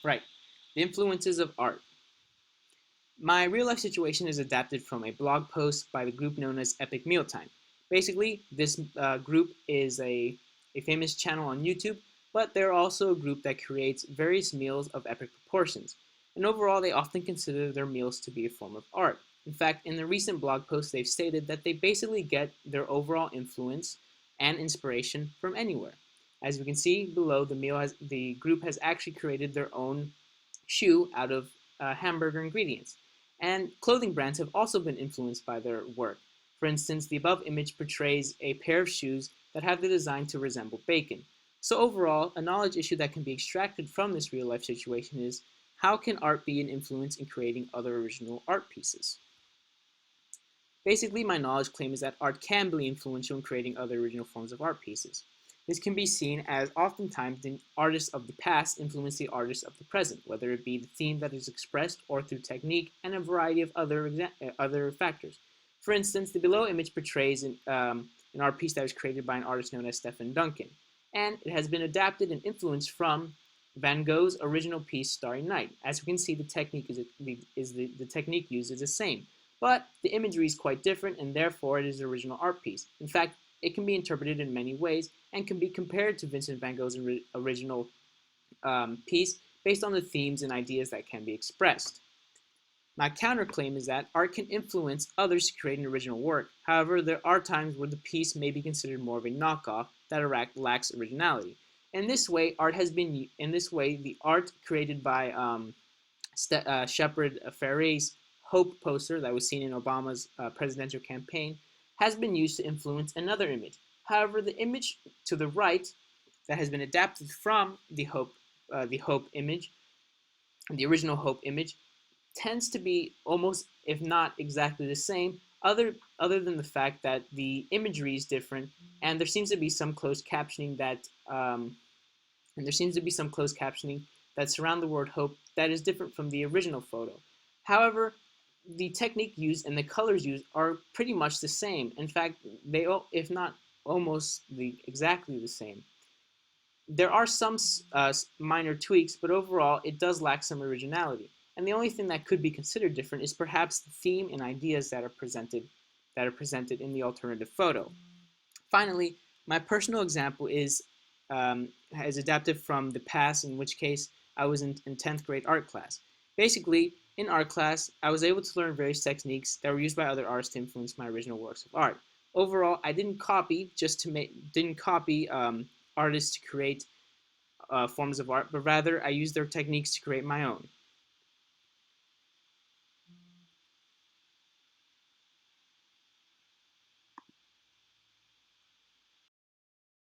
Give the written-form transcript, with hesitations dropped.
Right. The influences of art. My real life situation is adapted from a blog post by the group known as Epic Mealtime. Basically, this group is a famous channel on YouTube, but they're also a group that creates various meals of epic proportions. And overall, they often consider their meals to be a form of art. In fact, in the recent blog post, they've stated that they basically get their overall influence and inspiration from anywhere. As we can see below, the group has actually created their own shoe out of hamburger ingredients. And clothing brands have also been influenced by their work. For instance, the above image portrays a pair of shoes that have the design to resemble bacon. So overall, a knowledge issue that can be extracted from this real life situation is how can art be an influence in creating other original art pieces? Basically, my knowledge claim is that art can be influential in creating other original forms of art pieces. This can be seen as oftentimes the artists of the past influence the artists of the present, whether it be the theme that is expressed or through technique and a variety of other factors. For instance, the below image portrays an art piece that was created by an artist known as Stephen Duncan, and it has been adapted and influenced from Van Gogh's original piece Starry Night. As we can see, the technique used is the same, but the imagery is quite different, and therefore it is an original art piece. In fact, it can be interpreted in many ways and can be compared to Vincent van Gogh's original piece based on the themes and ideas that can be expressed. My counterclaim is that art can influence others to create an original work. However, there are times where the piece may be considered more of a knockoff that lacks originality. In this way, the art created by Shepard Fairey's Hope poster that was seen in Obama's presidential campaign has been used to influence another image. However, the image to the right that has been adapted from the Hope image, the original Hope image, tends to be almost, if not exactly the same, other than the fact that the imagery is different, and there seems to be some closed captioning that surround the word hope that is different from the original photo. However, the technique used and the colors used are pretty much the same. In fact, they, if not exactly the same. There are some minor tweaks, but overall, it does lack some originality. And the only thing that could be considered different is perhaps the theme and ideas that are presented in the alternative photo. Finally, my personal example is adapted from the past, in which case I was in 10th grade art class. Basically, in art class, I was able to learn various techniques that were used by other artists to influence my original works of art. Overall, I didn't copy artists to create forms of art, but rather I used their techniques to create my own.